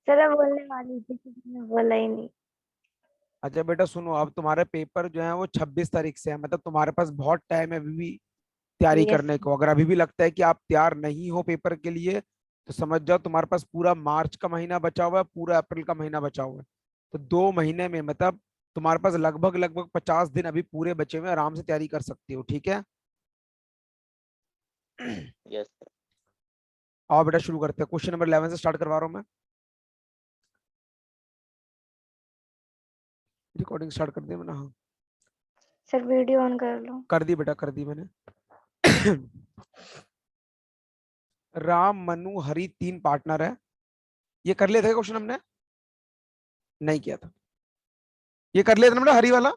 Sir मैं बोलने वाली थी, किसी ने बोला ही नहीं। अच्छा बेटा सुनो, अब तुम्हारे पेपर जो है वो 26 तारीख से है, मतलब तुम्हारे पास बहुत टाइम है अभी भी तैयारी यस। करने को। अगर अभी भी लगता है कि आप तैयार नहीं हो पेपर के लिए, तो समझ जाओ तुम्हारे पास पूरा मार्च का महीना बचा हुआ है, पूरा अप्रैल का महीना बचा हुआ है। तो 2 महीने में मतलब तुम्हारे पास लगभग लगभग 50 दिन अभी पूरे बचे हुए हैं, आराम से तैयारी कर सकती हो, ठीक है। Yes sir. आओ बेटा शुरू करते हैं, क्वेश्चन नंबर 11 से स्टार्ट करवा रहा हूँ मैं। रिकॉर्डिंग स्टार्ट कर दी मैंने, हाँ सर वीडियो ऑन कर लो। कर दी बेटा, कर दी मैंने। राम मनु हरि 3 पार्टनर है। ये कर लिया था क्वेश्चन हमने? नहीं किया था। ये कर लिया था ना बेटा हरि वाला?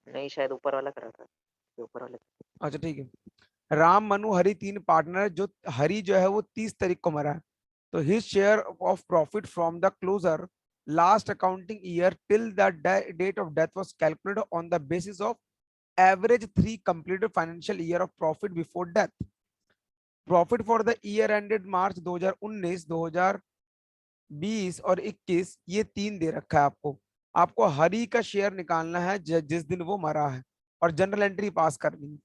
नहीं, शायद ऊपर वाला करा था, ये ऊपर वाले। अच्छा ठीक है। राम मनु हरि 3 पार्टनर है, जो हरि जो है वो 30 तारीख को मरा है। तो his share of profit from the closure last accounting year till the date of death was calculated on the basis of average 3 completed financial year of profit before death. Profit for the year ended March 2019, 2020 और 21, ये 3 दे रखा है आपको। आपको हरि का share निकालना है जिस दिन वो मरा है, और जनरल एंट्री पास करनी है।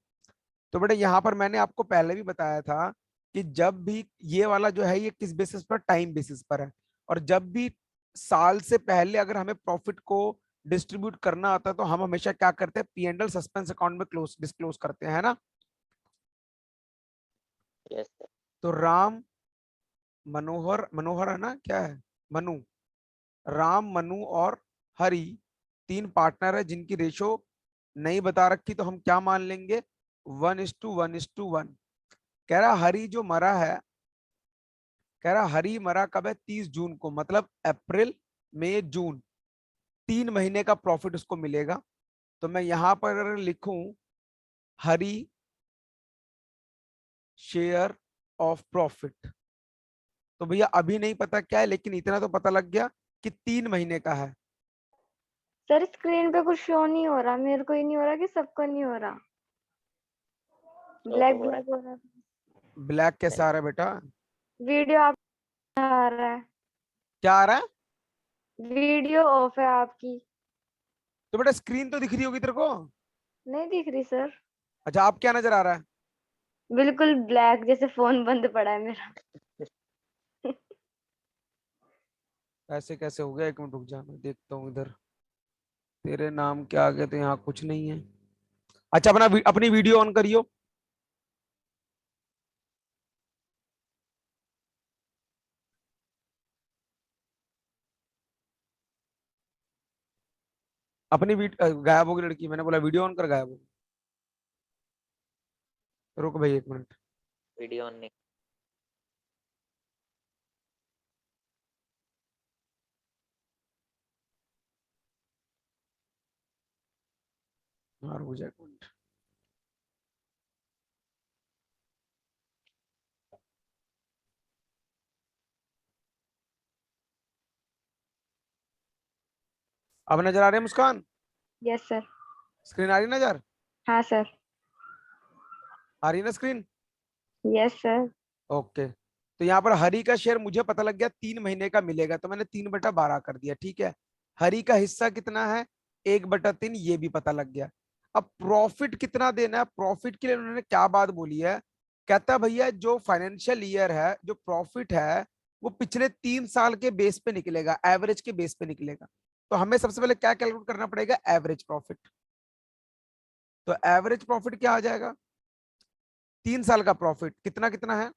तो बेटा यहाँ पर मैंने आपको पहले भी बताया था कि जब भी ये वाला जो है ये किस बेसिस पर, टाइम बेसिस पर है। और जब भी साल से पहले अगर हमें प्रॉफिट को डिस्ट्रीब्यूट करना आता है, तो हम हमेशा क्या करते हैं, P and L suspense account में क्लोज डिस्क्लोज करते हैं, है ना। Yes sir. तो राम मनोहर, मनोहर है ना, क्या है, मनु, राम मनु और हरि 3 पार्टनर है जिनकी रेशो नहीं बता रखी, तो हम क्या मान लेंगे, 1:1:1। कह रहा हरि जो मरा है, कह रहा हरि मरा कब है, 30 जून को, मतलब अप्रैल मई जून, 3 महीने का प्रॉफिट उसको मिलेगा। तो मैं यहां पर अगर लिखूं हरि शेयर ऑफ प्रॉफिट, तो भैया अभी नहीं पता क्या है, लेकिन इतना तो पता लग गया कि 3 महीने का है। सर स्क्रीन पे कुछ शो नहीं हो रहा, मेरे को ही नहीं हो रहा कि सबको नहीं हो रहा। शो तो ब्लैक हो रहा ब्लैक हो रहा है। ब्लैक है। कैसे आ रहा है बेटा? वीडियो आप आ रहा है। क्या आ रहा है? वीडियो ऑफ है आपकी। तो बेटा स्क्रीन तो दिख रही होगी तेरे को। नहीं दिख रही सर। अच्छा, आप क्या नजर आ रहा है? बिल्कुल ब्लैक, जैसे फोन बंद पड़ा है मेरा। ऐसे कैसे हो गया, 1 मिनट रुक जा, मैं देखता हूँ इधर। तेरे नाम के आगे तो यहाँ कुछ नहीं है। अच्छा, अपनी वीडियो ऑन करियो। अपनी गायब होगी लड़की, मैंने बोला वीडियो ऑन कर, गायब होगी। रुक भाई 1 मिनट। वीडियो ऑन नहीं। हाँ रुक जा 1 मिनट। अब नजर आ रहे हैं मुस्कान? Yes sir. स्क्रीन आ रही नजर? हाँ सर। आ रही ना स्क्रीन? Yes sir. ओके। तो यहाँ पर हरी का शेयर मुझे पता लग गया 3 महीने का मिलेगा, तो मैंने 3/12 कर दिया, ठीक है। हरी का हिस्सा कितना है, 1/3, ये भी पता लग गया। अब प्रॉफिट कितना देना है, प्रॉफिट के लिए उन्होंने क्या बात बोली है, कहता है भैया जो फाइनेंशियल ईयर है, जो प्रॉफिट है वो पिछले 3 साल के बेस पे निकलेगा, एवरेज के बेस पे निकलेगा। तो हमें सबसे पहले क्या कैलकुलेट करना पड़ेगा, एवरेज प्रॉफिट। तो एवरेज प्रॉफिट क्या आ जाएगा, 3 साल का प्रॉफिट कितना कितना है,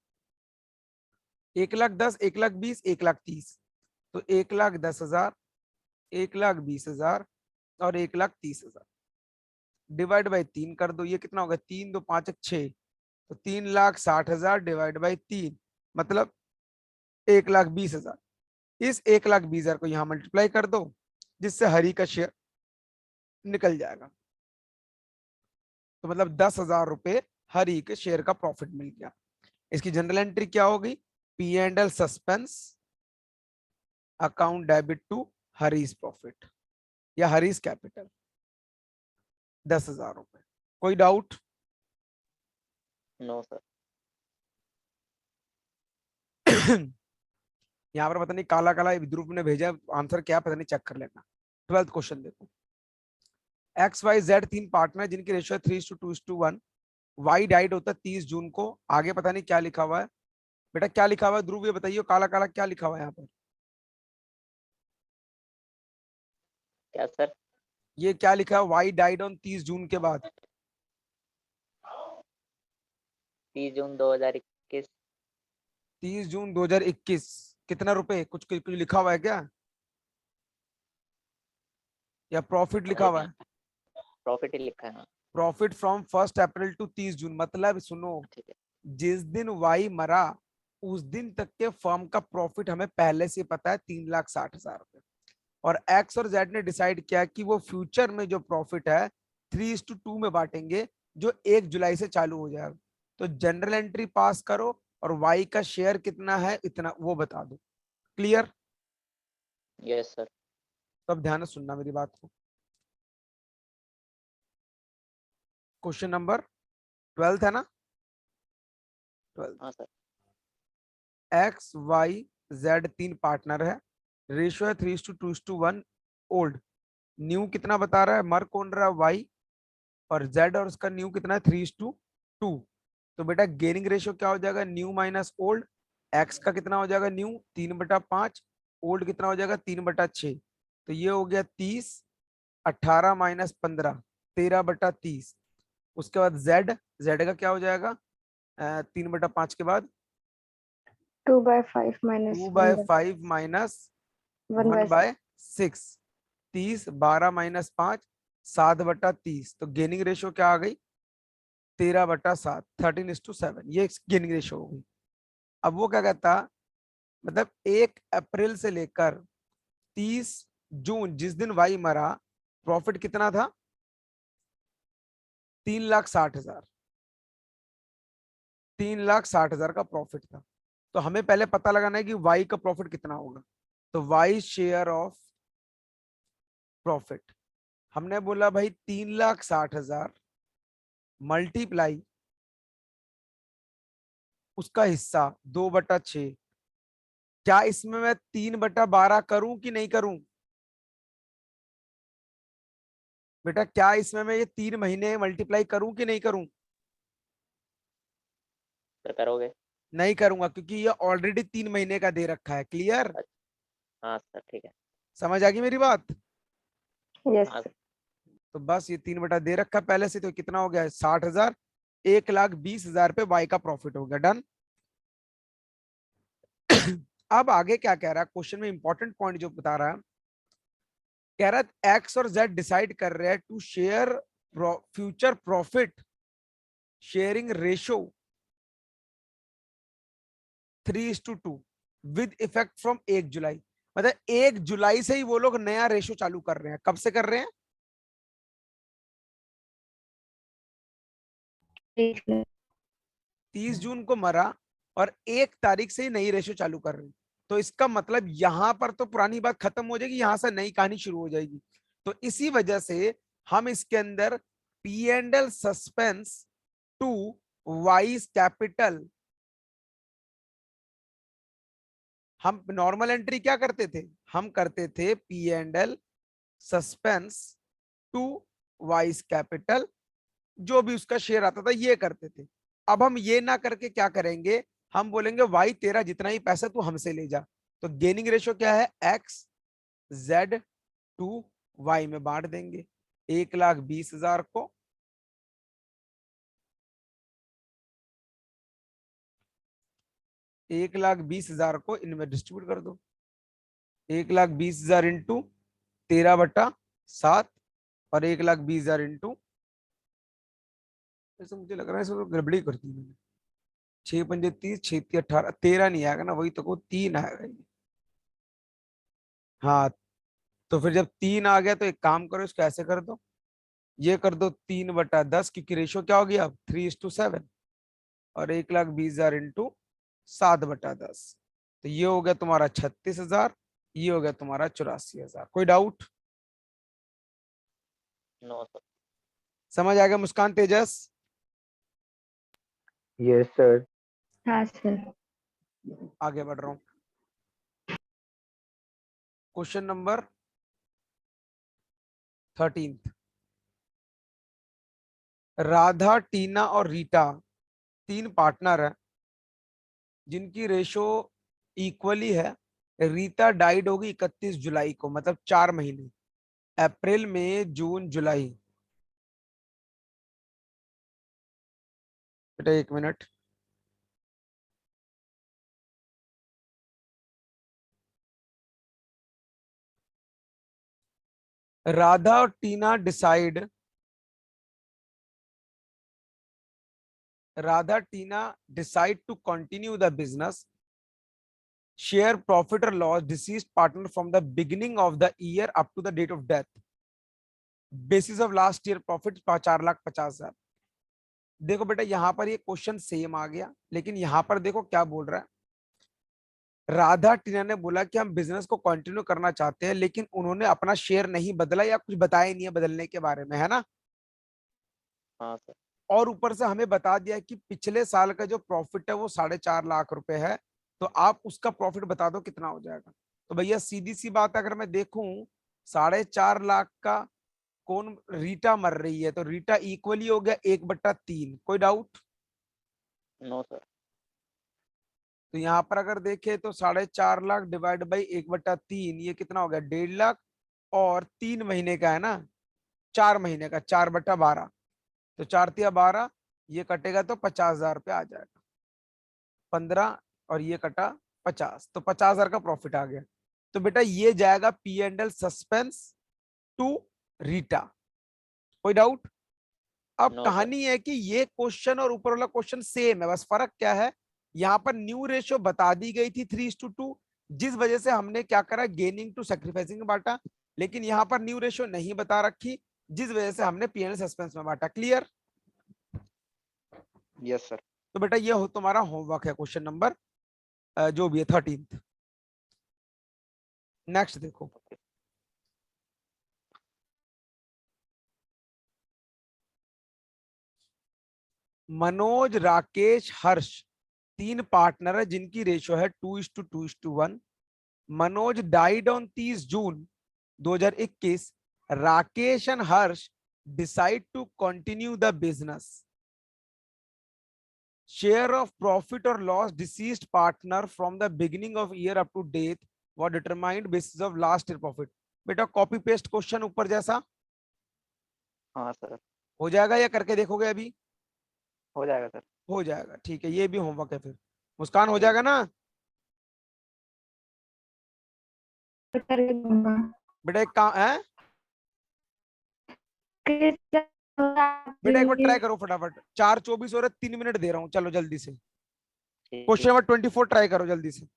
1,10,000, 1,20,000, 1,30,000। तो 1,10,000, 1,20,000 और 1,30,000 डिवाइड बाई 3 कर दो, ये कितना होगा, 3 2 5 6। तो 3,60,000 डिवाइड बाई 3, मतलब 1,20,000। इस 1,20,000 को यहाँ मल्टीप्लाई कर दो, जिससे हरी का शेयर निकल जाएगा। तो मतलब 10,000 रुपए हरी के शेयर का प्रॉफिट मिल गया। इसकी जनरल एंट्री क्या होगी, P and L suspense account debit to Hari's profit या हरीज कैपिटल, 10,000 रुपए। कोई डाउट? No sir. यहाँ पर पता नहीं काला काला विद्रुप ने भेजा, आंसर क्या पता नहीं, चेक कर लेना। 12th क्वेश्चन देखो, XYZ 3 पार्टनर जिनकी रेशियो 3:2:1, वाई डाइड होता है 30 जून को। आगे पता नहीं क्या लिखा हुआ है बेटा, क्या लिखा हुआ है ध्रुव, ये बताइए, काला काला क्या लिखा हुआ है यहाँ पर, क्या सर? ये क्या लिखा है, वाई डाइड ऑन 30 जून के बाद। 30 जून 2021। 30 जून 2021 कितना रुपए, कुछ कुछ कुछ लिखा हुआ है क्या, या प्रॉफिट लिखा हुआ है? प्रॉफिट ही लिखा है। हाँ प्रॉफिट फ्रॉम 1 अप्रैल टू 30 जून, मतलब सुनो, ठीक है। जिस दिन वाई मरा उस दिन तक के फर्म का प्रॉफिट हमें पहले से पता है 3,60,000 रुपए, और एक्स और जेड ने डिसाइड किया कि वो फ्यूचर में जो प्रॉफिट है 3:2 में बांटेंगे, जो 1 जुलाई से चालू हो जाएगा। तो जनरल एंट्री पास करो और वाई का शेयर कितना है इतना वो बता दो। क्लियर? Yes sir. तब ध्यान से सुनना मेरी बात को। क्वेश्चन नंबर 12 है ना, 12। हाँ sir. X Y Z 3 partner है, रेशियो है 3:2:1। ओल्ड न्यू कितना बता रहा है, मर कौन रहा है, वाई, और जेड और उसका न्यू कितना है 3:2। तो बेटा गेनिंग रेशियो क्या हो जाएगा, न्यू माइनस ओल्ड। एक्स का कितना हो जाएगा, न्यू 3/5, ओल्ड कितना हो जाएगा 3/6। तो ये हो गया 30, 18 माइनस 15, 13/30। उसके बाद जेड, जेड का क्या हो जाएगा 3/5 के बाद 2/5 minus 2/5 माइनस 1/6। 1/6. 30, 12 माइनस 5, 7/30। तो गेनिंग रेशियो क्या आ गई 13/7, 13:7, ये गेनिंग रेशियो हो गई। अब वो क्या कहता, मतलब 1 अप्रैल से लेकर 30 जून जिस दिन वाई मरा, प्रॉफिट कितना था 3,60,000, 3,60,000 का प्रॉफिट था। तो हमें पहले पता लगाना है कि वाई का प्रॉफिट कितना होगा। तो वाई शेयर ऑफ प्रॉफिट, हमने बोला भाई 3,60,000 मल्टीप्लाई उसका हिस्सा 2/6। क्या इसमें मैं 3/12 करूं कि नहीं करूं बेटा, क्या इसमें मैं ये 3 महीने मल्टीप्लाई करूं कि नहीं करूं? सर करोगे? नहीं करूंगा, क्योंकि ये ऑलरेडी 3 महीने का दे रखा है। क्लियर? हाँ सर ठीक है। समझ आ गई मेरी बात? Yes. हाँ तो बस ये 3 बटा दे रखा है पहले से, तो कितना हो गया 60,000, 1,20,000 पे बाई का प्रॉफिट हो गया। डन। अब आगे क्या कह रहा है क्वेश्चन में, इंपॉर्टेंट पॉइंट जो बता रहा है, कह रहा है एक्स और जेड डिसाइड कर रहे हैं to share future profit sharing ratio 3:2 with effect from 1 जुलाई। मतलब 1 जुलाई से ही वो लोग नया रेशो चालू कर रहे हैं। कब से कर रहे हैं? 30 जून को मरा और 1 तारीख से ही नई रेशो चालू कर रहे हैं। तो इसका मतलब यहां पर तो पुरानी बात खत्म हो जाएगी, यहां से नई कहानी शुरू हो जाएगी। तो इसी वजह से हम इसके अंदर P&L suspense to Y's capital, हम नॉर्मल एंट्री क्या करते थे, हम करते थे P&L suspense to Y's capital, जो भी उसका शेयर आता था ये करते थे। अब हम ये ना करके क्या करेंगे, हम बोलेंगे वाई तेरा जितना ही पैसा तू हमसे ले जा। तो गेनिंग रेशियो क्या है, एक्स जेड टू वाई में बांट देंगे। 1,20,000 को 1,20,000 को इनमें डिस्ट्रीब्यूट कर दो। 1,20,000 इंटू 13/7 और 1,20,000 इंटू, ऐसा मुझे लग रहा है इसमें तो गड़बड़ी कर दी मैंने। 6×5 = 30, 6×3 = 18, 13 नहीं आएगा ना, वही तो को 3 आएगा ये। हाँ, तो फिर जब 3 आ गया तो एक काम करो, इसको ऐसे कर दो, ये कर दो 3/10, क्योंकि रेशियो क्या हो गया अब 3:7, और 1,20,000 इंटू 7/10। तो ये हो गया तुम्हारा 36,000, ये हो गया तुम्हारा 84,000। कोई डाउट? No sir. समझ आ गया मुस्कान, तेजस? Yes sir. हाँ सर. आगे बढ़ रहा हूँ। Question number 13। राधा, टीना और रीटा 3 पार्टनर है जिनकी रेशो इक्वली है। रीता डाइड होगी 31 जुलाई को, मतलब 4 महीने, अप्रैल, मई, जून, जुलाई। बेटा 1 मिनट। राधा और Tina decide, Radha Tina decide to continue the business, share profit और loss deceased partner from the beginning of the year up to the date of death, basis of last year profit 4,50,000। देखो बेटा यहाँ पर ये क्वेश्चन सेम आ गया, लेकिन यहाँ पर देखो क्या बोल रहा है। राधा टीना ने बोला कि हम बिजनेस को कंटिन्यू करना चाहते हैं, लेकिन उन्होंने अपना शेयर नहीं बदला या कुछ बताया नहीं है बदलने के बारे में, है ना। हाँ सर। और ऊपर से हमें बता दिया कि पिछले साल का जो प्रॉफिट है वो 4.5 लाख रुपए है, तो आप उसका प्रॉफिट बता दो कितना हो जाएगा। तो भैया सीधी सी बात, अगर मैं देखूं 4.5 लाख का, कौन, रीटा मर रही है, तो रीटा इक्वली हो गया 1/3। कोई डाउट? No sir. तो यहाँ पर अगर देखें तो 4.5 लाख डिवाइड बाई 1/3, ये कितना हो गया, 1.5 लाख। और 3 महीने का है ना, 4 महीने का, 4/12, तो 4×3=12, ये कटेगा तो 50,000 रुपया आ जाएगा। 15 और ये कटा 50, तो 50,000 का प्रॉफिट आ गया। तो बेटा ये जाएगा P&L सस्पेंस टू रीटा। कोई डाउट? अब नो सर। कहानी है कि ये क्वेश्चन और ऊपर वाला क्वेश्चन सेम है, बस फर्क क्या है, यहाँ पर न्यू रेशियो बता दी गई थी 3:2, जिस वजह से हमने क्या करा, गेनिंग टू सेक्रीफाइसिंग में बांटा। लेकिन यहाँ पर न्यू रेशियो नहीं बता रखी, जिस वजह से हमने P&L सस्पेंस में बांटा। क्लियर? Yes sir. तो बेटा ये हो तुम्हारा होमवर्क है, क्वेश्चन नंबर जो भी है 13। नेक्स्ट देखो। ओके। मनोज, राकेश, हर्ष 3 पार्टनर है जिनकी रेशियो है 2:2:1। Manoj died on 30 June 2021। Rakesh and Harsh decide to continue the business, share of profit और loss deceased partner from the beginning of year up to date what determined basis of last year profit. बेटा copy paste question ऊपर जैसा हाँ sir. हो जाएगा या करके देखोगे अभी? हो जाएगा सर। हो जाएगा, ठीक है, ये भी होमवर्क है फिर। मुस्कान हो ठीक जाएगा है। ना? करके दूंगा। बेटा एक काम है, किस बेटा एक बार देंगे? ट्राई करो फटाफट, 4:24 और 3 मिनट दे रहा हूँ, चलो जल्दी से। ठीक क्वेश्चन है। नंबर 24 ट्राई करो जल्दी से।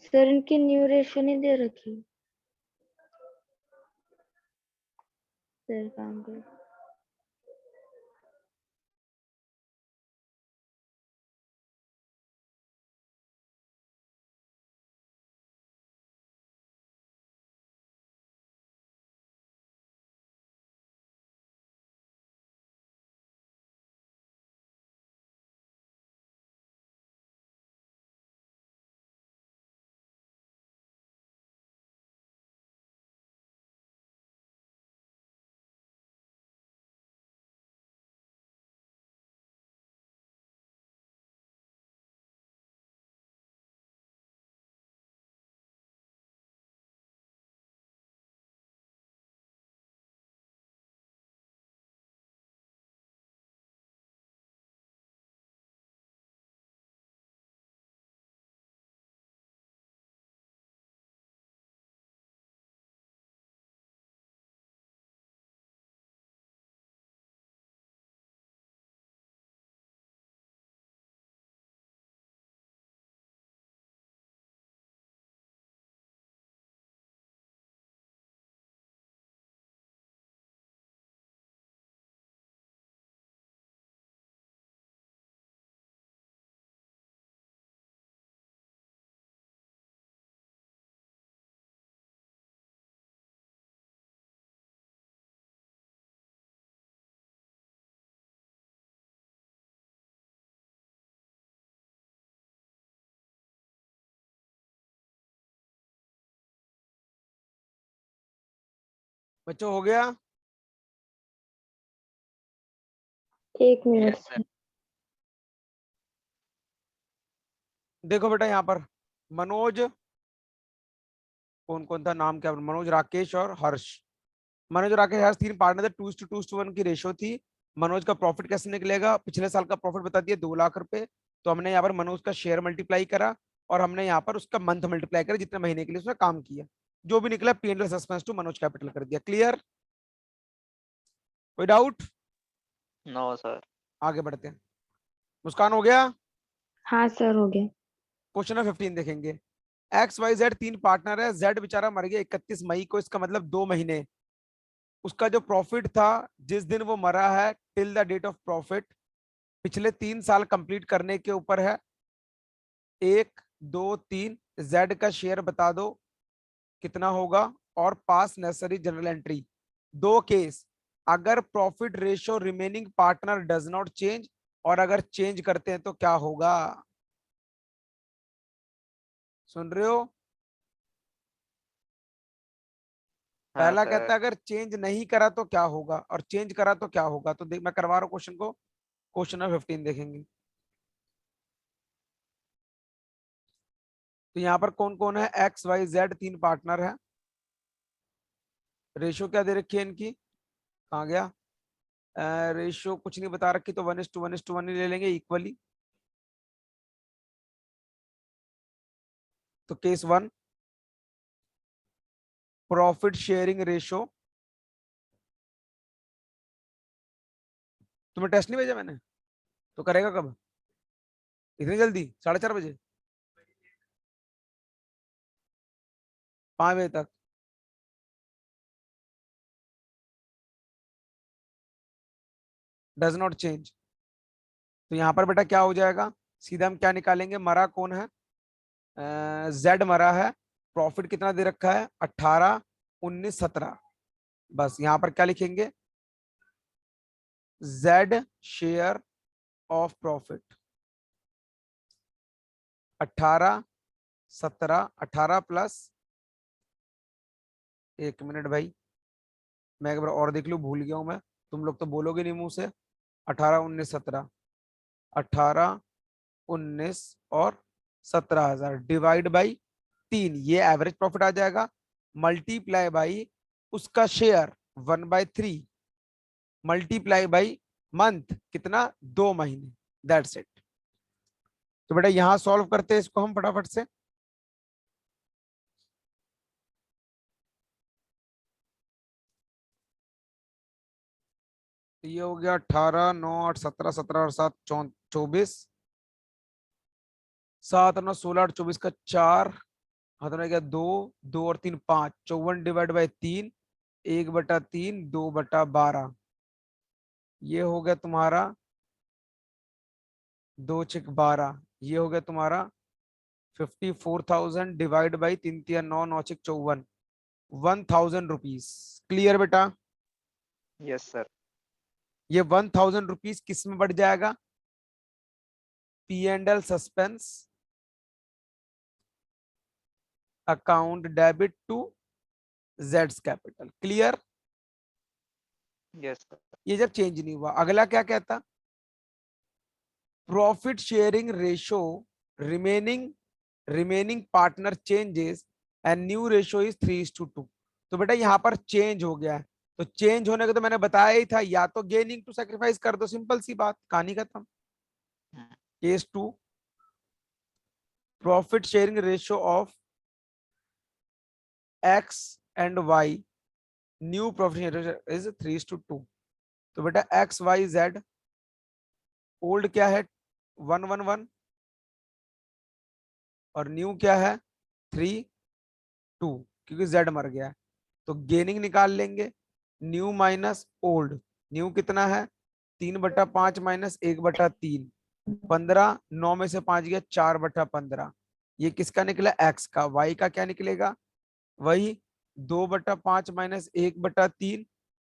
सर इनकी न्यू रेशो नहीं दे रखी। सर काम कर। बच्चों हो गया? एक मिनट यस सर। सर। देखो बेटा यहाँ पर मनोज, कौन कौन था नाम क्या, मनोज, राकेश और हर्ष। मनोज राकेश हर्ष 3 पार्टनर थे, 2:1 की रेशो थी। मनोज का प्रॉफिट कैसे निकलेगा? पिछले साल का प्रॉफिट बता दिया 2 लाख रुपए, तो हमने यहाँ पर मनोज का शेयर मल्टीप्लाई करा और हमने यहाँ पर उसका मंथ मल्टीप्लाई करा, जितने महीने के लिए उसने काम किया, जो भी निकला P&L suspense to Manoj capital कर दिया। क्लियर? कोई डाउट? No sir. आगे बढ़ते हैं। मुस्कान हो गया? हाँ सर, हो गया। क्वेश्चन नंबर 15 देखेंगे। XYZ 3 पार्टनर है, Z बेचारा मर गया 31 मई को, इसका मतलब 2 महीने। उसका जो प्रॉफिट था जिस दिन वो मरा है till the date of profit, पिछले 3 साल कंप्लीट करने के ऊपर है। 1 2 3, जेड का शेयर बता दो कितना होगा, और पास नेसेसरी जनरल एंट्री। दो केस, अगर profit ratio remaining partner does not change, और अगर चेंज करते हैं तो क्या होगा? सुन रहे हो? हाँ पहला कहता सर। है अगर चेंज नहीं करा तो क्या होगा, और चेंज करा तो क्या होगा। तो देख मैं करवा रहा हूँ क्वेश्चन को। क्वेश्चन नंबर 15 देखेंगे। तो यहाँ पर कौन कौन है? XYZ 3 पार्टनर है। रेशो क्या दे रखी है इनकी? कहाँ गया? रेशियो कुछ नहीं बता रखी, तो 1:1:1 ही ले लेंगे इक्वली। तो केस 1, प्रॉफिट शेयरिंग रेशियो। तुम्हें टेस्ट नहीं भेजा मैंने? तो करेगा कब? इतनी जल्दी? 4:30 बजे? 5 बजे तक? Does not change. तो यहाँ पर बेटा क्या हो जाएगा? सीधा हम क्या निकालेंगे? मरा कौन है? जेड मरा है। प्रॉफिट कितना दे रखा है? 18 19 17। बस यहाँ पर क्या लिखेंगे? Z share of profit 18 17, 18 plus, 1 minute भाई, मैं एक बार और देख लूं, भूल गया हूं मैं। तुम लोग तो बोलोगे नहीं मुंह से। 18 19 17, 18 19 और 17,000 डिवाइड बाई 3, ये एवरेज प्रॉफिट आ जाएगा। मल्टीप्लाई बाई उसका शेयर 1/3, मल्टीप्लाई बाई मंथ कितना? 2 महीने। That's it. तो बेटा यहां सॉल्व करते हैं इसको हम फटाफट से। ये हो गया 18 9 8 17, 17 और 7 24, 7 9 16 8 24 का 4 हाथ में गया 2, 2 और 3 5, 54 डिवाइड बाई 3, 1/3, 2/12। ये हो गया तुम्हारा 2 6 12। ये हो गया तुम्हारा 54,000 डिवाइड बाई 3 3 9 9 6 54, 1,000 रुपीज। क्लियर बेटा? Yes sir. ये 1,000 रुपीज किस में बढ़ जाएगा? P&L suspense account debit to जेड्स कैपिटल। क्लियर? Yes sir. ये जब चेंज नहीं हुआ। अगला क्या कहता? Profit sharing ratio remaining partner changes and new ratio is 3:2। तो बेटा यहाँ पर चेंज हो गया है, तो चेंज होने का तो मैंने बताया ही था, या तो गेनिंग टू सैक्रिफाइस कर दो, सिंपल सी बात, कहानी खत्म। Case 2, profit sharing ratio of X and Y, new profit sharing is 3:2। तो बेटा एक्स वाई जेड, ओल्ड क्या है? 1 1 1, और न्यू क्या है? 3 2, क्योंकि जेड मर गया है। तो गेनिंग निकाल लेंगे, न्यू माइनस ओल्ड। न्यू कितना है? 3/5 माइनस 1/3, 15, 9 में से 5 गया 4/15। ये किसका निकला? एक्स का। वाई का क्या निकलेगा? वही 2/5 माइनस 1/3,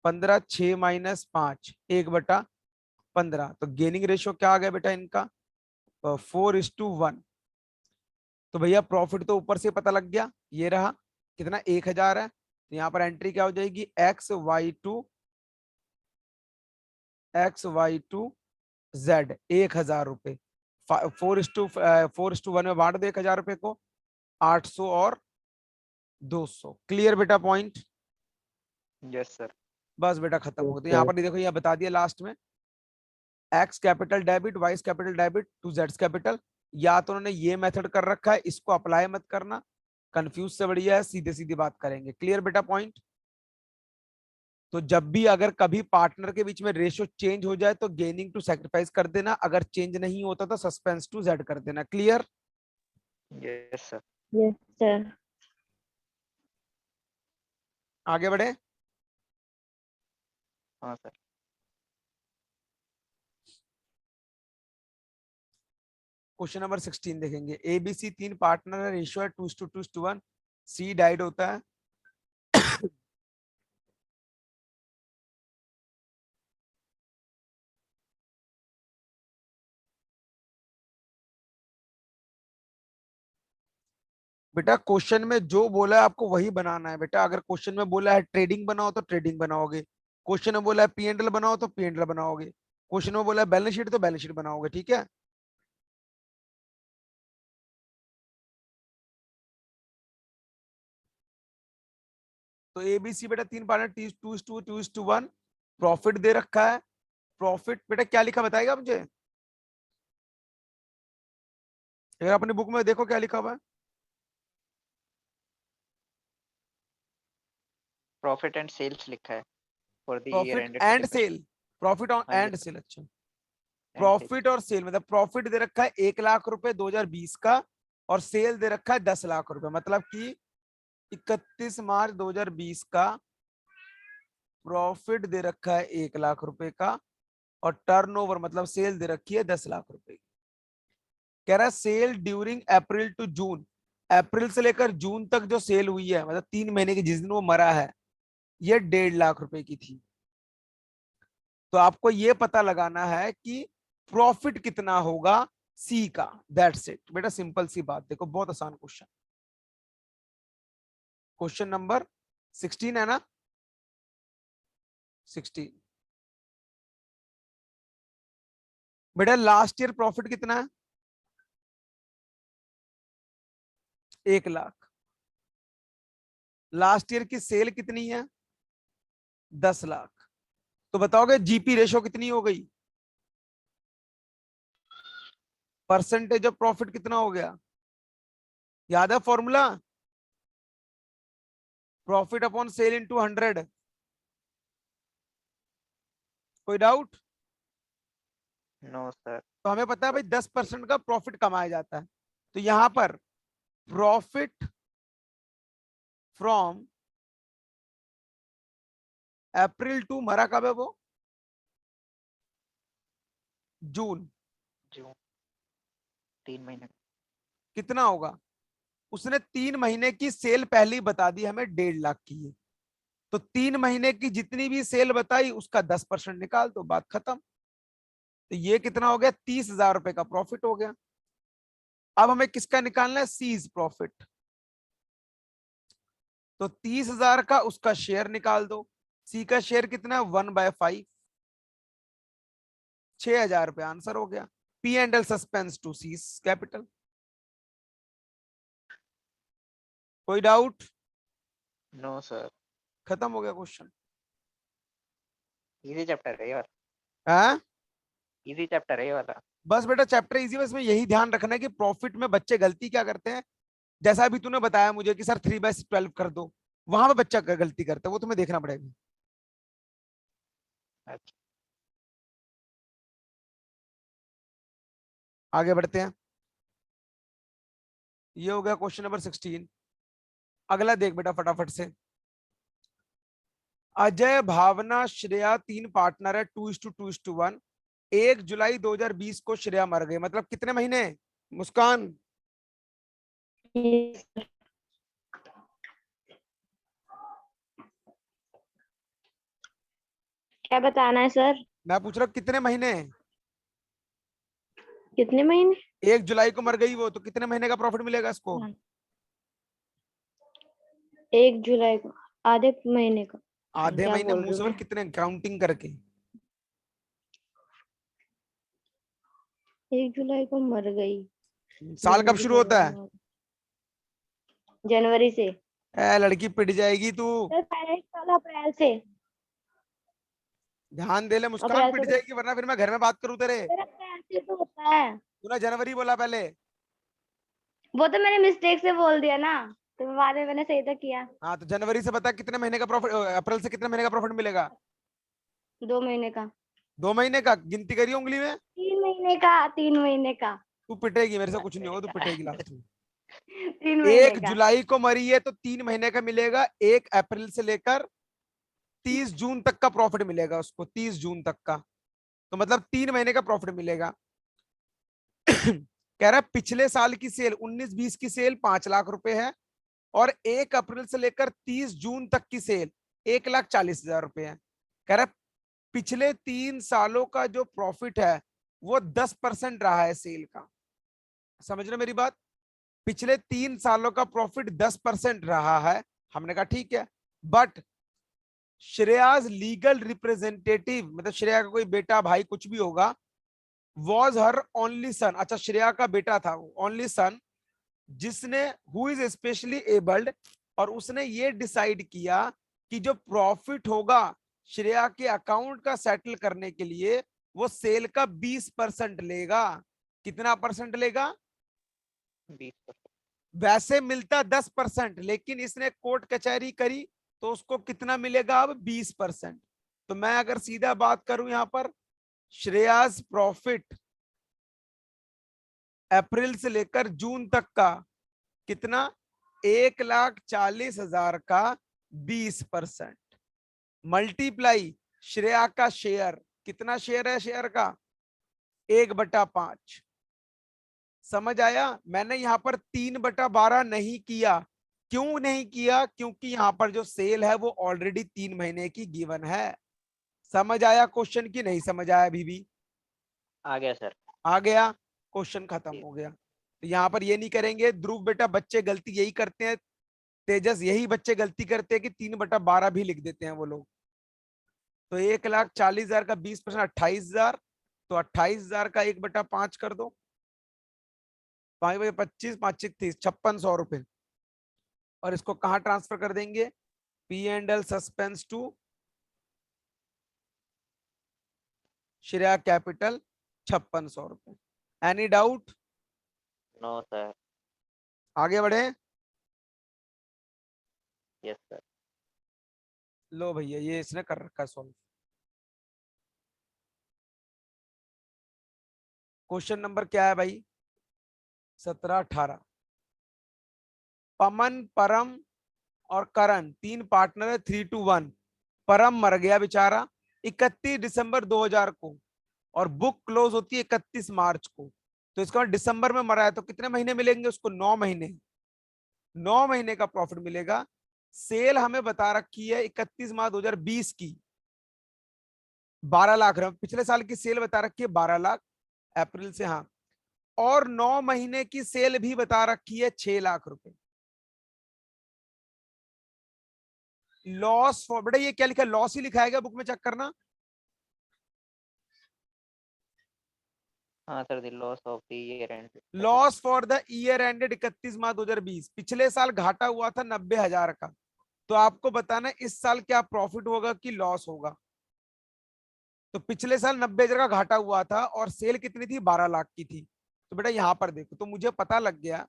15, 6 माइनस 5, 1/15। तो गेनिंग रेशियो क्या आ गया बेटा इनका? 4:1। तो भैया प्रॉफिट तो ऊपर से पता लग गया, ये रहा कितना, 1,000 है। तो यहाँ पर एंट्री क्या हो जाएगी, XY2 Z 1000 रुपए। 4:1 में बांट दो 1000 रुपए को, 800 और 200। क्लियर बेटा पॉइंट? Yes sir. बस बेटा खत्म हो गया। तो यहाँ पर देखो, यहाँ बता दिया लास्ट में, X capital debit Y's capital debit to जेड्स कैपिटल। या तो उन्होंने ये मेथड कर रखा है, इसको अप्लाई मत करना, कंफ्यूज से बढ़िया है सीधे सीधे बात करेंगे। क्लियर बेटा पॉइंट? तो जब भी अगर कभी पार्टनर के बीच में रेशियो चेंज हो जाए तो गेनिंग टू सैक्रिफाइस कर देना, अगर चेंज नहीं होता तो सस्पेंस टू जेड कर देना। Clear? Yes sir. Yes sir. आगे बढ़े। हाँ सर। क्वेश्चन नंबर 16 देखेंगे। एबीसी 3 पार्टनर है, रेशियो है 2:2:1। सी डाइड होता है। बेटा क्वेश्चन में जो बोला है आपको वही बनाना है बेटा। अगर क्वेश्चन में बोला है ट्रेडिंग बनाओ तो ट्रेडिंग बनाओगे, क्वेश्चन में बोला है P&L बनाओ तो P&L बनाओगे, क्वेश्चन में बोला है बैलेंस शीट तो बैलेंस शीट बनाओगे। ठीक है? तो एबीसी बेटा 3 पार्टनर 2:2:1। प्रॉफिट दे रखा है। प्रॉफिट बेटा क्या लिखा बताएगा मुझे? अगर अपनी बुक में देखो क्या लिखा हुआ है। प्रॉफिट एंड सेल्स लिखा है for the year profit ended and 31st। Sale, profit on हाँ एंड यस सेल। अच्छा, एंड सेल। प्रॉफिट और सेल मतलब प्रॉफिट दे रखा है 1,00,000 रुपए 2020 का, और सेल दे रखा है 10,00,000 रुपए। मतलब कि 31 मार्च 2020 का प्रॉफिट दे रखा है 1,00,000 रुपए का, और टर्नओवर मतलब सेल दे रखी है 10,00,000 रुपए की। कह रहा है sale during April to June, April से लेकर जून तक जो सेल हुई है, मतलब 3 महीने की, जिस दिन वो मरा है, ये 1,50,000 रुपए की थी। तो आपको ये पता लगाना है कि प्रॉफिट कितना होगा सी का। दैट्स इट बेटा, सिंपल सी बात। देखो बहुत आसान क्वेश्चन। क्वेश्चन नंबर 16 है ना? 16 बेटा लास्ट ईयर प्रॉफिट कितना है? 1,00,000। लास्ट ईयर की सेल कितनी है? 10,00,000। तो बताओगे जीपी रेशो कितनी हो गई? परसेंटेज ऑफ प्रॉफिट कितना हो गया? याद है formula? Profit upon sale into 100। कोई डाउट? No sir. तो हमें पता है भाई 10% का प्रॉफिट कमाया जाता है। तो यहां पर प्रॉफिट फ्रॉम अप्रैल टू मरा कब है वो? जून। जून 3 महीने। कितना होगा? उसने 3 महीने की सेल पहले ही बता दी हमें 1,50,000 की है। तो 3 महीने की जितनी भी सेल बताई उसका 10% निकाल दो, बात खत्म। तो ये कितना हो गया? 30,000 रुपए का प्रॉफिट हो गया। अब हमें किसका निकालना है? C's profit. तो 30,000 का उसका शेयर निकाल दो। सी का शेयर कितना है? 1/5, 6,000 रुपए आंसर हो गया। P&L suspense to C's capital. कोई डाउट? No sir. खत्म हो गया क्वेश्चन। इजी चैप्टर है ये वाला। हाँ इजी चैप्टर है ये वाला। बस बेटा चैप्टर इजी, बस में यही ध्यान रखना है कि प्रॉफिट में बच्चे गलती क्या करते हैं। जैसा अभी तूने बताया मुझे कि सर 3/12 कर दो, वहां पे बच्चा गलती करता है, वो तुम्हें देखना पड़ेगा। अच्छा। आगे बढ़ते हैं। ये हो गया क्वेश्चन नंबर 16। अगला देख बेटा फटाफट से। अजय भावना श्रेया 3 पार्टनर है 2:2:1। 1 जुलाई 2020 को श्रेया मर गई, मतलब कितने महीने? मुस्कान Yes, क्या बताना है सर? मैं पूछ रहा हूँ कितने महीने? कितने महीने? 1 जुलाई को मर गई वो, तो कितने महीने का प्रॉफिट मिलेगा इसको? 1 जुलाई को आधे महीने का। आधे क्या महीने बोल मुंह रही से हूँ बोल, मैं? कितने काउंटिंग करके? 1 जुलाई को मर गई। साल कब जनवरी, शुरू होता फरवरी, है? मार्च। जनवरी से। लड़की पिट जाएगी तू। सर पहले साल अप्रैल से। ध्यान दे ले मुस्कान, अप्रैल से पिट तो, जाएगी वरना फिर मैं घर में बात करूं तेरे। सर अप्रैल से तो होता है। तूने जनवरी बोला पहले। वो तो मैंने मिस्टेक से बोल दिया ना, तो बाद में मैंने सही तो किया। हाँ तो जनवरी से बता कितने महीने का प्रॉफिट, अप्रैल से कितने महीने का प्रॉफिट मिलेगा? 2 महीने का। 2 महीने का गिनती करिए उंगली में। 3 महीने का, 3 महीने का। तू पिटेगी, मेरे से कुछ नहीं होगा, तू पिटेगी लास्ट में। 3 महीने एक का। जुलाई को मरी है तो 3 महीने का मिलेगा। 1 अप्रैल से लेकर 30 जून तक का प्रॉफिट मिलेगा उसको, 30 जून तक का। तो मतलब 3 महीने का प्रॉफिट मिलेगा। कह रहा है पिछले साल की सेल 19-20 की सेल 5 लाख रुपए है, और 1 अप्रैल से लेकर 30 जून तक की सेल 1,40,000 रुपए है। कह रहा है पिछले 3 सालों का जो प्रॉफिट है वो 10% रहा है सेल का। समझ रहे मेरी बात? पिछले 3 सालों का प्रॉफिट 10% रहा है। हमने कहा ठीक है, बट श्रेयाज लीगल रिप्रेजेंटेटिव, मतलब श्रेया का कोई बेटा भाई कुछ भी होगा, वॉज हर ओनली सन। अच्छा, श्रेया का बेटा था वो ओनली सन, जिसने हु इज स्पेशली एबल्ड, और उसने ये डिसाइड किया कि जो प्रॉफिट होगा श्रेया के अकाउंट का सेटल करने के लिए वो सेल का 20% लेगा। कितना परसेंट लेगा? 20%। वैसे मिलता 10%, लेकिन इसने कोर्ट कचहरी करी तो उसको कितना मिलेगा अब? 20%। तो मैं अगर सीधा बात करूं यहां पर, श्रेयास प्रॉफिट अप्रैल से लेकर जून तक का कितना? 1,40,000 का 20% मल्टीप्लाई श्रेया का शेयर। कितना शेयर है शेयर का? 1/5। समझ आया? मैंने यहां पर 3/12 नहीं किया। क्यों नहीं किया? क्योंकि यहां पर जो सेल है वो ऑलरेडी 3 महीने की गिवन है। समझ आया क्वेश्चन की नहीं समझ आया अभी भी? आ गया सर। आ गया, क्वेश्चन खत्म हो गया। तो यहाँ पर ये नहीं करेंगे ध्रुव बेटा, बच्चे गलती यही करते हैं, तेजस यही बच्चे गलती करते हैं कि 3/12 भी लिख देते हैं वो लोग। तो 1,40,000 का 20% 28,000, तो 28,000 का 1/5 कर दो। 5×25, 5×6 5600 रुपए। और इसको कहाँ ट्रांसफर कर देंगे? P&L suspense to Shreya capital, 5600 रुपए। Any doubt? No sir. आगे बढ़े। Yes sir. लो भैया ये इसने कर रखा है सॉल्व। क्वेश्चन नंबर क्या है भाई? 17-18। पमन, परम और करण 3 पार्टनर है, 3-1। परम मर गया बेचारा 31 दिसंबर 2000 को, और बुक क्लोज होती है 31 मार्च को। तो इसका मतलब दिसंबर में मरा है, तो कितने महीने मिलेंगे उसको? 9 महीने। 9 महीने का प्रॉफिट मिलेगा। सेल हमें बता रखी है 31 मार्च 2020 की 12 लाख। पिछले साल की सेल बता रखी है 12 लाख अप्रैल से, हाँ। और 9 महीने की सेल भी बता रखी है 6 लाख रुपए। लॉस फॉर, बेटा ये क्या लिखा है? लॉस ही लिखा है क्या बुक में? चेक करना। हाँ sir, the loss of the year and. Loss for the year ended 31 मार्च 2020। पिछले साल घाटा हुआ था 90,000 का, तो आपको बताना है इस साल क्या प्रॉफिट होगा कि लॉस होगा। तो पिछले साल 90,000 का घाटा हुआ था और सेल कितनी थी? 12 लाख की थी। तो बेटा यहां पर देखो, तो मुझे पता लग गया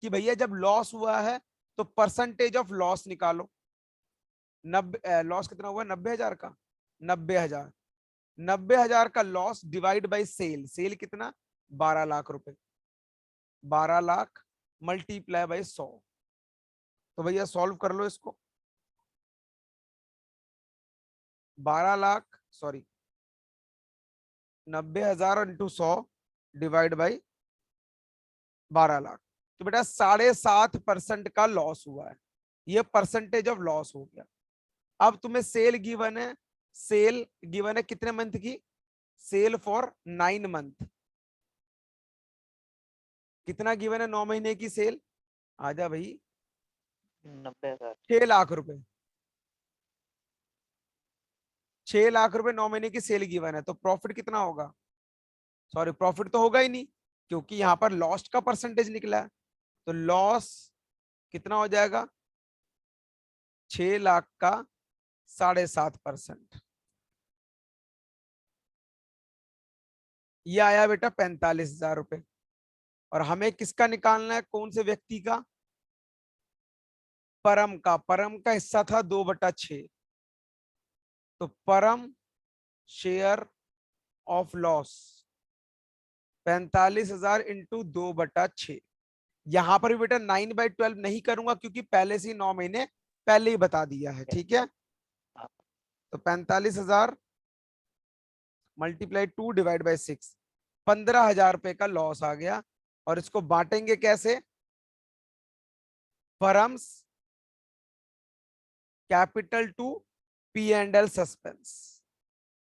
कि भैया जब लॉस हुआ है तो परसेंटेज ऑफ लॉस निकालो। 90 लॉस कितना हुआ? 90,000 का 90,000, 90,000 का loss divide by sale. Sale कितना? 12 लाख रुपए। 12 लाख मल्टीप्लाई बाई 100। तो भैया सॉल्व कर लो इसको। 12 lakh, sorry 90,000 into 100 divide by 12 lakh. तो बेटा 7.5% का लॉस हुआ है। ये परसेंटेज ऑफ लॉस हो गया। अब तुम्हें सेल गिवन है, सेल गिवन है कितने मंथ की? Sale for 9 month. कितना गिवन है 9 महीने की सेल? आजा भाई। 90,000। 6 लाख रुपए। 6 लाख रुपए 9 महीने की सेल गिवन है, तो प्रॉफिट कितना होगा? सॉरी, प्रॉफिट तो होगा ही नहीं, क्योंकि यहाँ पर लॉस का परसेंटेज निकला है। तो लॉस कितना हो जाएगा? 6 लाख का 7.5%, ये आया बेटा 45,000 रुपए। और हमें किसका निकालना है? कौन से व्यक्ति का? परम का। परम का हिस्सा था 2/6, तो परम शेयर ऑफ लॉस 45,000 इंटू 2/6। यहां पर भी बेटा 9/12 नहीं करूंगा, क्योंकि पहले से ही 9 महीने पहले ही बता दिया है, ठीक है। तो 45,000 मल्टीप्लाई 2 डिवाइड बाई 6, 15,000 रुपए का लॉस आ गया। और इसको बांटेंगे कैसे? Firm's capital to P and L suspense.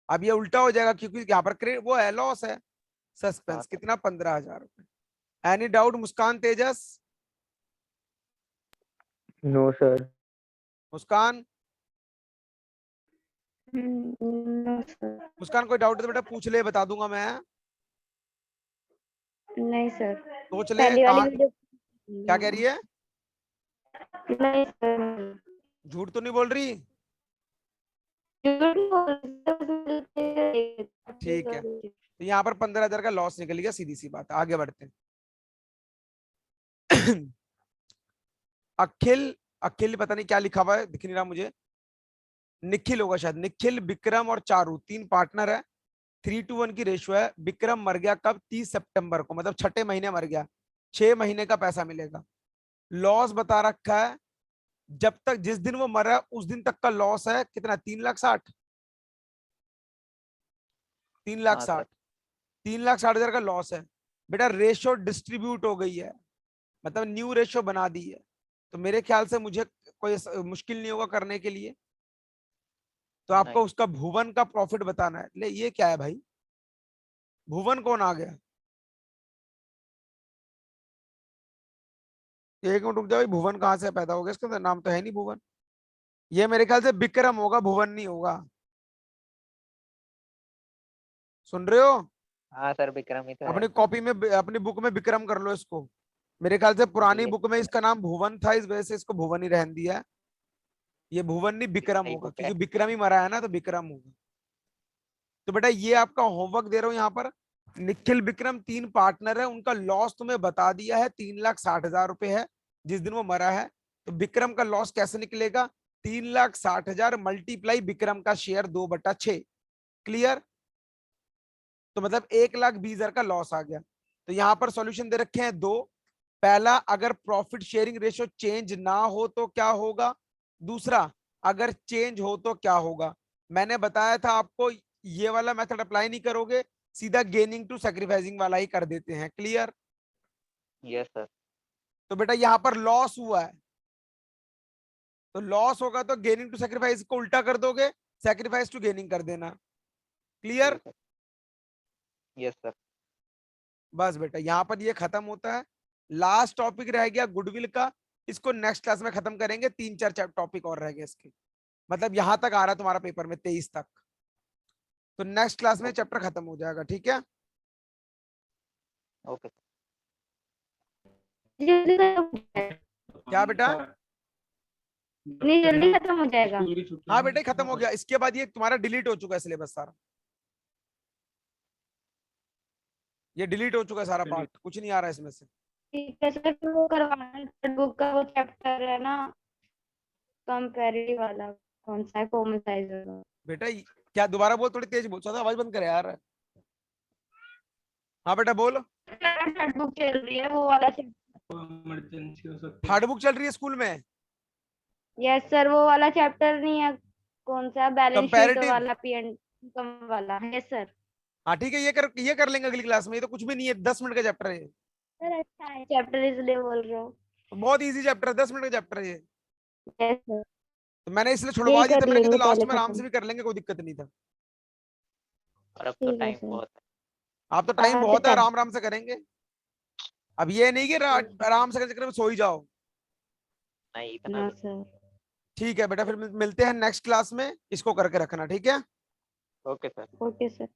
अब ये उल्टा हो जाएगा, क्योंकि यहाँ पर क्रेडिट वो है, लॉस है, सस्पेंस कितना? 15,000 रुपए। Any doubt Muskan, Tejas? No sir. Muskan? No sir. Muskan कोई डाउट है तो बेटा पूछ ले, बता दूंगा मैं। नहीं सर, सोच ले पहली वाली कहाँ, वीडियो। क्या कह रही है? नहीं सर, झूठ तो नहीं बोल रही? झूठ बोल रही ठीक है, तो यहाँ पर 15,000 का लॉस निकल गया, सीधी सी बात। आगे बढ़ते हैं। अखिल, अखिल पता नहीं क्या लिखा हुआ है, दिख नहीं रहा मुझे। निखिल होगा शायद। निखिल, विक्रम और चारू 3 पार्टनर है, 3:1 की रेशियो है। विक्रम मर गया कब? 30 सितंबर को, मतलब 6ठे महीने मर गया। 6 महीने का पैसा मिलेगा। लॉस बता रखा है, जब तक जिस दिन वो मरा उस दिन तक का लॉस है कितना? 3,60,000। 3,60,000, 3,60,000 का लॉस है बेटा। रेशियो डिस्ट्रीब्यूट हो गई है, मतलब न्यू रेशियो बना दी है, तो मेरे ख्याल से मुझे कोई मुश्किल नहीं होगा करने के लिए। तो आपको उसका भुवन का प्रॉफिट बताना है। ले, ये क्या है भाई? भुवन कौन आ गया? एक मिनट रुक जाओ, भुवन कहाँ से पैदा हो गया? इसका तो नाम तो है नहीं भुवन। ये मेरे ख्याल से विक्रम होगा, भुवन नहीं होगा। सुन रहे हो? हाँ सर, विक्रम ही तो है। अपनी कॉपी में, अपनी बुक में विक्रम कर लो इसको। मेरे ख्याल से पुरानी जी, बुक में इसका नाम भुवन था, इस वजह से इसको भुवन ही रहने दिया है। ये भुवन नहीं, विक्रम नई होगा, बुक है। क्योंकि विक्रम ही मरा है ना, तो विक्रम होगा। तो बेटा ये आपका होमवर्क दे रहा हूं यहाँ पर। निखिल विक्रम 3 पार्टनर है, उनका लॉस तुम्हें बता दिया है, 3,60,000 रुपए है जिस दिन वो मरा है। तो विक्रम का लॉस कैसे निकलेगा? 3,60,000 मल्टीप्लाई विक्रम का शेयर 2/6। क्लियर? तो मतलब 1,20,000 का लॉस आ गया। तो यहाँ पर सॉल्यूशन दे रखे हैं 2। पहला, अगर प्रॉफिट शेयरिंग रेशियो चेंज ना हो तो क्या होगा? दूसरा, अगर चेंज हो तो क्या होगा? मैंने बताया था आपको, ये वाला मेथड अप्लाई नहीं करोगे, सीधा गेनिंग टू सैक्रिफाइसिंग वाला ही कर देते हैं। क्लियर? Yes sir. तो बेटा यहाँ पर लॉस हुआ है, तो लॉस होगा तो गेनिंग टू सैक्रिफाइस को उल्टा कर दोगे, सैक्रिफाइस टू गेनिंग कर देना। क्लियर? Yes sir. बस बेटा यहाँ पर ये खत्म होता है। लास्ट टॉपिक रह गया गुडविल का, इसको नेक्स्ट क्लास में खत्म करेंगे। 3-4 टॉपिक और रह गए इसके, मतलब यहां तक आ रहा है तुम्हारा पेपर में 23 तक, तो नेक्स्ट क्लास में चैप्टर खत्म हो जाएगा। ठीक है? ओके। जल्दी खत्म हो जाएगा। क्या बेटा? नहीं, जल्दी खत्म हो जाएगा। हाँ बेटा खत्म हो गया, इसके बाद ये तुम्हारा डिलीट हो चुका है सिलेबस सारा, ये डिलीट हो चुका है सारा पार्ट, कुछ नहीं आ रहा है इसमें से। ठीक है सर, फिर वो करवाना है, थर्ड बुक का वो चैप्टर है ना, कंपैरेटिव वाला, कौन सा है? कोमसाइजर। बेटा क्या, दोबारा बोल, थोड़ी तेज बोल, आवाज बंद करे यार। हाँ बेटा बोल। थर्ड बुक चल रही है, वो वाला इमरजेंसी हो सकती है। थर्ड बुक चल रही है स्कूल में? यस सर, वो वाला चैप्टर नहीं है, कौन सा? Balance sheet comparative? वाला, पी एंड इनकम वाला। Yes sir. हाँ ठीक है, ये कर लेंगे अगली क्लास में, ये तो कुछ भी नहीं है, 10 मिनट का चैप्टर है ये। सर अच्छा है चैप्टर, इसलिए बोल रहा हूँ। बहुत इजी चैप्टर है, 10 मिनट का चैप्टर है ये। यस सर, तो मैंने इसलिए यही छुड़वा दिया था, कर मैंने कहा लेंगे तो लास्ट पहले में आराम से खत्म। भी कर लेंगे, कोई दिक्कत नहीं था। और अब तो ठीक है टाइम सर। बहुत है। आप तो टाइम कहाँ से बहुत है, टाइम? आराम आराम से करेंगे। अब ये नहीं कि आराम से करने के चक्कर में सो ही जाओ। नहीं, इतना ना भी नहीं। सर। ठीक है बेटा, फिर मिलते हैं नेक्स्ट क्लास में, इसको करके रखना। ठीक है? Okay sir. Okay sir.